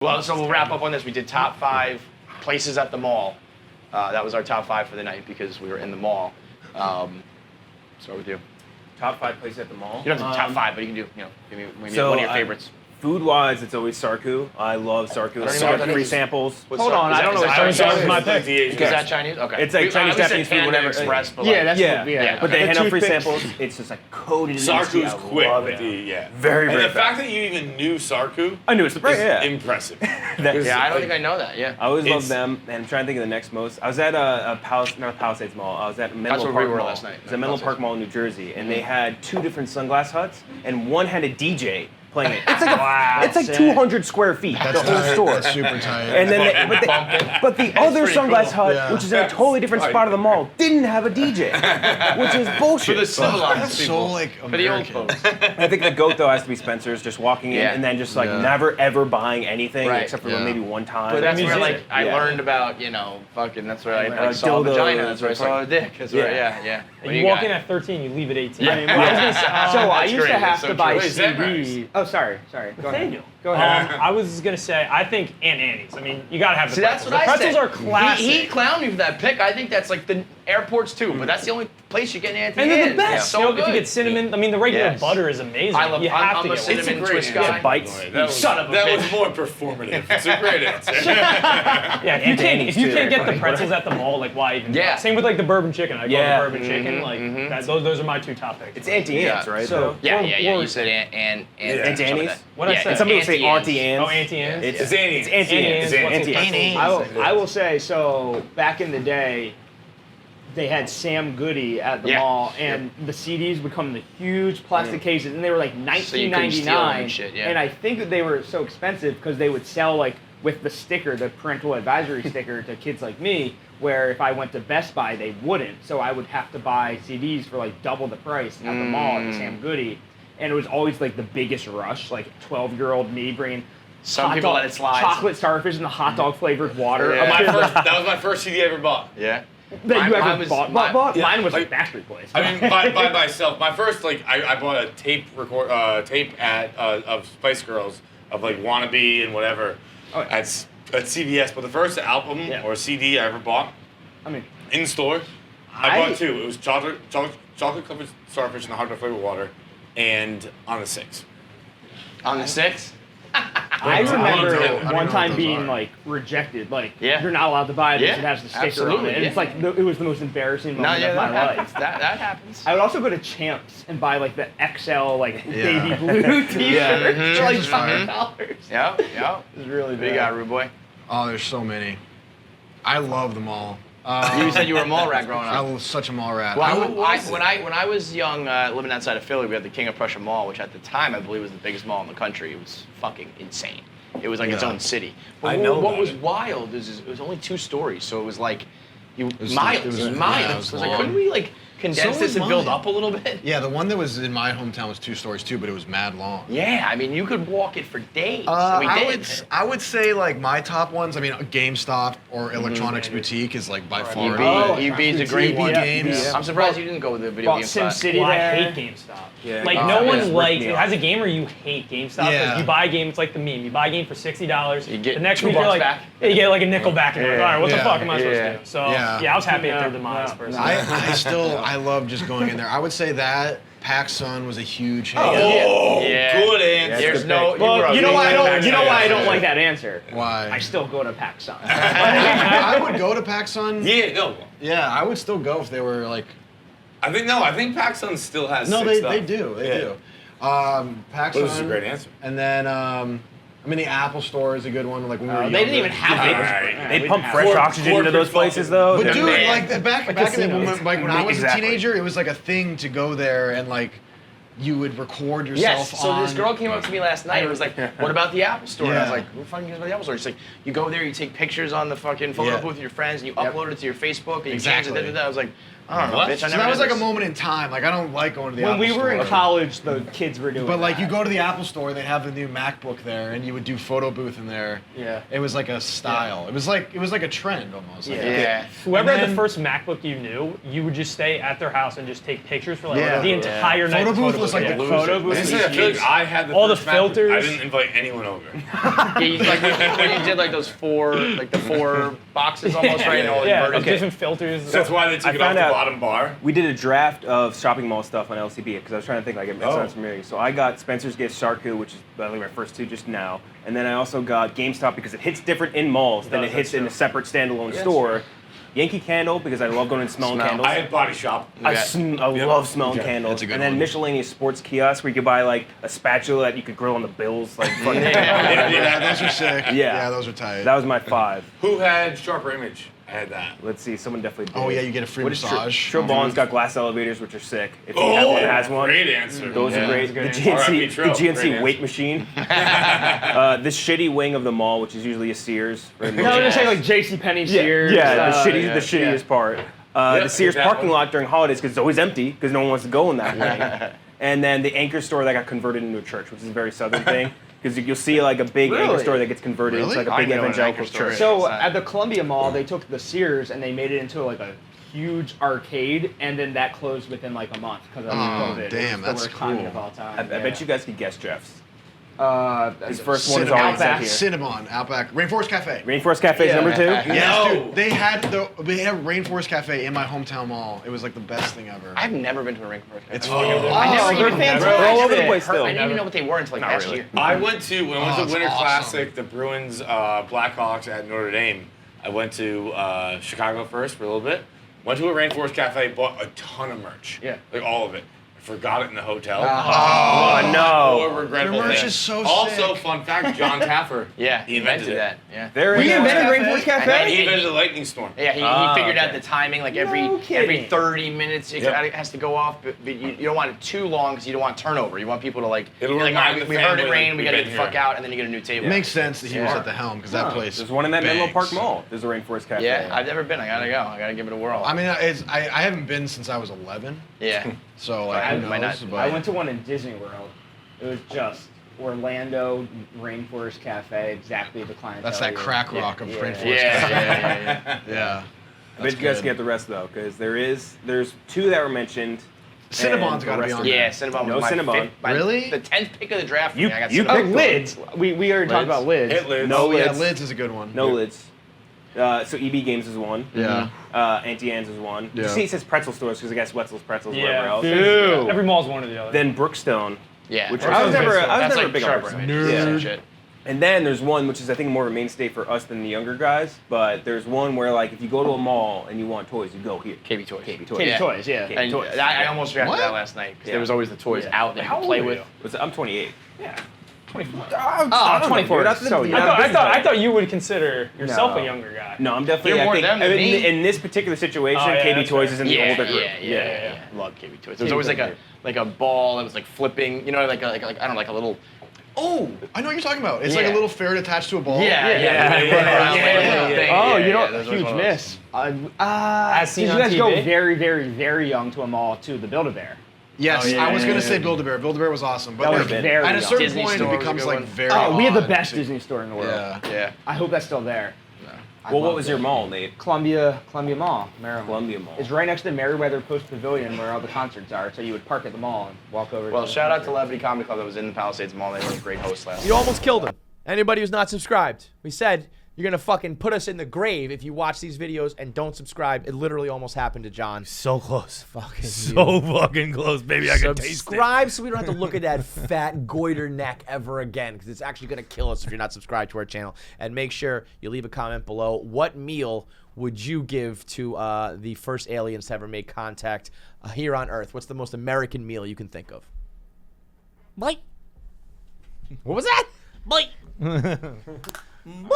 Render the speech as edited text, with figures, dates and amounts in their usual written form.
Well, so we'll wrap up on this. We did top 5 places at the mall. That was our top 5 for the night because we were in the mall. Start with you. Top 5 places at the mall? You don't have to top 5, but you can do, maybe one of your favorites. Food-wise, it's always Sarku. I love Sarku. I don't know Free samples. Hold on, I don't know what Sarku is. My pick. Is that Chinese? Okay. It's like Chinese, Japanese food, whatever. Express, but But they hand out free samples. It's just like coated in Sarku's quick. Very, And very the fast. fact that you even knew Sarku I knew it's is impressive. I don't think I know that, I always loved them, and I'm trying to think of the next most. I was at not Palisades Mall. I was at Menlo Park Mall. last night. It was at Menlo Park Mall in New Jersey, and they had 2 different sunglass huts, and one had a DJ playing it. It's like 200 square feet. The whole store. That's super tight. And then, but the other sunglass hut, which is in a totally different spot of the mall, didn't have a DJ, which is bullshit. For the civilized so like for the old American. folks. I think the GOAT though has to be Spencer's, just walking in and then just like never ever buying anything except for maybe one time. But that's where I learned about fucking. That's where I saw a vagina. That's where I saw a dick. That's where And you walk in at 13, you leave at 18. I used to have to buy CDs. Oh, sorry. Go ahead. Go ahead. I was gonna say, I think Aunt Annie's. I mean, you gotta have the See, that's pretzels. what The I pretzels said. are classic. He clowned me for that pick. I think that's like the airports too, but that's the only place you get an Auntie and they're the Anne's. best. It's so If good. you get cinnamon, I mean, the regular Yes. butter is amazing. I love. You have I'm to a get cinnamon one. twist guy. Bites. Son of a that bitch. was more performative. It's a great answer. Yeah, if you Aunt can't, Annie's if you too. can't get the pretzels at the mall, like why even? Yeah. Same with like the bourbon chicken. I love the bourbon chicken. Mm-hmm. Like those are my 2 top picks. It's Auntie Anne's, right? So Yeah. You said Aunt Aunt Annie's? What I said? And some people say Auntie Anne's. Auntie Anne's. Oh, Auntie Anne's. It's Auntie It's Auntie Anne's. Auntie Auntie Anne's. Anne's. I will say, so back in the day, they had Sam Goody at the mall, and the CDs would come in the huge plastic cases, and they were like So you couldn't steal them $19.99. and shit, And I think that they were so expensive because they would sell like with the sticker, the parental advisory sticker to kids like me, where if I went to Best Buy, they wouldn't. So I would have to buy CDs for like double the price at the mall at the Sam Goody. And it was always like the biggest rush, like 12-year-old me bringing Some people let it slide. chocolate starfish and the hot dog flavored water. Yeah. That was my first CD I ever bought. Yeah. That you Mine ever was- bought? mine- Bought? yeah, Mine was like- Backstreet Boys. I mean, by myself. My first, I bought a tape of Spice Girls of like Wannabe and whatever at CVS. But the first album or CD I ever bought, in store, I bought 2. It was chocolate covered starfish and the hot dog flavored water, and on the 6. On the 6. I remember one time being like rejected, like you're not allowed to buy this. It has the sticker on it, and it's like it was the most embarrassing moment of my life. That happens. I would also go to Champs and buy like the XL like baby blue T-shirt for like $5. Yep. It was really Big guy, Rude Boy. Oh, there's so many. I love them all. You said you were a mall rat growing I up. was such a mall rat. Well, when I was young, living outside of Philly, we had the King of Prussia Mall, which at the time I believe was the biggest mall in the country. It was fucking insane. It was like its own city. But what was wild is it was only 2 stories, so it was like miles. it was It was like, long. couldn't we like condense So this was and build mine. up a little bit? Yeah, the one that was in my hometown was 2 stories too, but it was mad long. Yeah, I mean you could walk it for days. and we did. I would say like my top ones. I mean, GameStop or Electronics Boutique is like by far. EB's a great one. Games. I'm surprised you didn't go with the video game spot. SimCity Well, I there. hate GameStop. Yeah. Like no one likes as a gamer you hate GameStop because you buy a game, it's like the meme. You buy a game for $60. You get the next $2 week you're like, back. you get like a nickel back, and you're like, all right, what the Yeah. fuck am I supposed to do? So Yeah. I was happy at their demise personally. I love just going in there. I would say that PAX Sun was a huge hit. Good answer. There's no. Well, you know why I don't. You know why I don't Yeah. like that answer. Why? I still go to PAX Sun. I would go to PAX Sun. Yeah, no. Yeah, I would still go if they were like. I think PacSun still has No, 6 they do. They do. PAX Well, Sun. this is a great answer. And then I mean the Apple Store is a good one. Like when we were They didn't younger. even have They pump fresh oxygen into those places though. But dude, man. like back in the moment, like when I was Exactly. a teenager, it was like a thing to go there and like you would record yourself Yes. So on. this girl came up to me last night and was like, "What about the Apple Store?" And I was Yeah. like, "What fucking is about the Apple Store?" She's like, "You go there, you take pictures on the fucking photo booth with your friends, and you upload it to your Facebook, and you change it." Exactly. I was like, "I don't know, bitch. I So never." that was did like a this." moment in time. Like I don't like going to the When Apple we Store. were in college, the kids were doing. But like that. you go to the Apple Store, they'd have the new MacBook there, and you would do photo booth in there. Yeah. It was like a style. It was like a trend almost. Like, Yeah. Whoever And had the then- first MacBook you knew, you would just stay at their house and just take pictures for like Yeah. the entire night. Photo booth was was like the photo booth. I feel like I had all the first map, but filters. I didn't invite anyone over. Yeah, you, like when you did like those four boxes almost, right? And all Yeah, inverted. different filters. That's why they took it off the bottom bar. We did a draft of shopping mall stuff on LCB because I was trying to think like it sounds familiar. So I got Spencer's Gift Sharku, which is I think my first two just now, and then I also got GameStop because it hits different in malls than it hits in a separate standalone store. Yankee Candle because I love going and smelling candles. I had Body Shop. I love smelling candles. That's a good and then one. miscellaneous sports kiosks where you could buy like a spatula that you could grill on the bills. Like fucking Yeah, those are sick. Yeah. Those are tight. That was my 5. Who had Sharper Image? I had that. Let's see, someone definitely did. Oh yeah, you get a free massage. Trillbon's got glass elevators, which are sick. If you have one, has one. Great answer. Those are great. The R.I.P. GNC, Trill. the GNC Great weight machine. The shitty wing of the mall, which is usually a Sears. No, I'm just saying like JCPenney, Sears. Yeah, the shittiest part. The Sears that parking one. lot during holidays because it's always empty because no one wants to go in that wing. And then the anchor store that got converted into a church, which is a very southern thing. Because you'll see like a big anchor Really? store that gets converted into like a I big know what an evangelical anchor store church. is. So at the Columbia Mall, they took the Sears and they made it into like a huge arcade, and then that closed within like a month because of COVID. damn, It was that's the worst timing cool. of all time. I bet you guys could guess Jeff's. His first one is Cinnamon, already sent here. Cinnamon, Outback, Rainforest Cafe. Rainforest Cafe is number 2. Yes, dude. They had Rainforest Cafe in my hometown mall. It was like the best thing ever. I've never been to a Rainforest Cafe. It's fucking. I never they're even fantastic. They're all over the place still. I didn't even know what they were until like last year. I went to when I went to it's Winter awesome. Classic, the Bruins Blackhawks at Notre Dame. I went to Chicago first for a little bit. Went to a Rainforest Cafe, bought a ton of merch. Yeah. Like all of it. I forgot it in the hotel. Oh, no. More regrettable Their merch thing. is so Also, sick. fun fact, John Taffer. Yeah, he invented that. it. Yeah. There We is invented Cafe? Rainforest Cafe? He invented the lightning storm. Yeah, he figured out the timing, like every 30 minutes it has to go off, but you don't want it too long because you don't want turnover. You want people to like, It'll be like, all remind right, the we heard family, it rain, like, we we've gotta get been the fuck here. out, and then you get a new table. It makes sense that he was Yeah. at the helm because that place. There's one in that Menlo bangs. Park Mall. There's a Rainforest Cafe. Yeah, I've never been. I gotta go. I gotta give it a whirl. I mean, I haven't been since I was 11, yeah. so like, I who might knows? not- But I went to one in Disney World. It was just Orlando Rainforest Cafe, exactly the clientele. that's that you- crack rock of yeah. Rainforest Yeah, Cafe. yeah. Yeah. I bet you guys get the rest though, because there's 2 that were mentioned. Cinnabon's and got to the be rest on are- there. Yeah, Cinnabon No was my Cinnabon. fifth, my, Really? the 10th pick of the draft. for You- me. I got you Cinnabon. Oh, picked lids. We already talked about lids. Hit lids. No Oh yeah, lids. Lids is a good one. No lids. So EB Games is one. Yeah. Auntie Anne's is one. Yeah. You see, it says pretzel stores because I guess Wetzel's Pretzels, wherever Yeah, else. Dude. every mall's one or the other. Then Brookstone. Yeah. Which That's I was never like a big on sharp Brookstone. image. Yeah. Shit. And then there's one which is I think more of a mainstay for us than the younger guys. But there's one where like if you go to a mall and you want toys, you go here. KB Toys. KB Toys. Katie Yeah. Toys, yeah. And Toys. I almost reacted What? to that last night because Yeah. there was always the toys Yeah. out that you How could old play are with. you? I'm 28. Yeah, 24. Oh, 24. That's So the- young. I thought you would consider yourself No. a younger guy. No, I'm definitely. You're I more think them than me. in this particular situation, Oh, yeah, KB that's Toys fair. is in the Yeah, older group. yeah. Love KB Toys. There was KB always Toys. like a ball that was like flipping, you know, like I don't know, like a little. Oh, I know what you're talking about. It's like a Yeah. little ferret attached to a ball. Yeah. Oh, you know, those were huge one of those. miss. As seen Did on you guys go TV? very, very, very young to a mall to the Build-A-Bear? Yes, Oh, yeah, I was yeah, gonna yeah. say Build-A-Bear. Build-A-Bear was awesome, but That was like, very at a young. certain Disney point Store it was a becomes good like one. very. Oh, we have the odd best to- Disney store in the world. Yeah. Yeah. I hope that's still there. I Well, what love was it. your mall, Nate? Columbia Mall, Maryland. Columbia Mall. It's right next to Meriwether Post Pavilion where all the concerts are. So you would park at the mall and walk over. Well, to shout out to Levity Comedy Club that was in the Palisades Mall. They were a great host last You night. almost killed him. Anybody who's not subscribed, we said you're gonna fucking put us in the grave if you watch these videos and don't subscribe. It literally almost happened to John. So close. Fucking So fucking close, baby. I can taste it. subscribe so we don't have to look at that fat goiter neck ever again, because it's actually gonna kill us if you're not subscribed to our channel. And make sure you leave a comment below. What meal would you give to the first aliens to ever make contact here on Earth? What's the most American meal you can think of? Mike. What was that? Mike. Mike.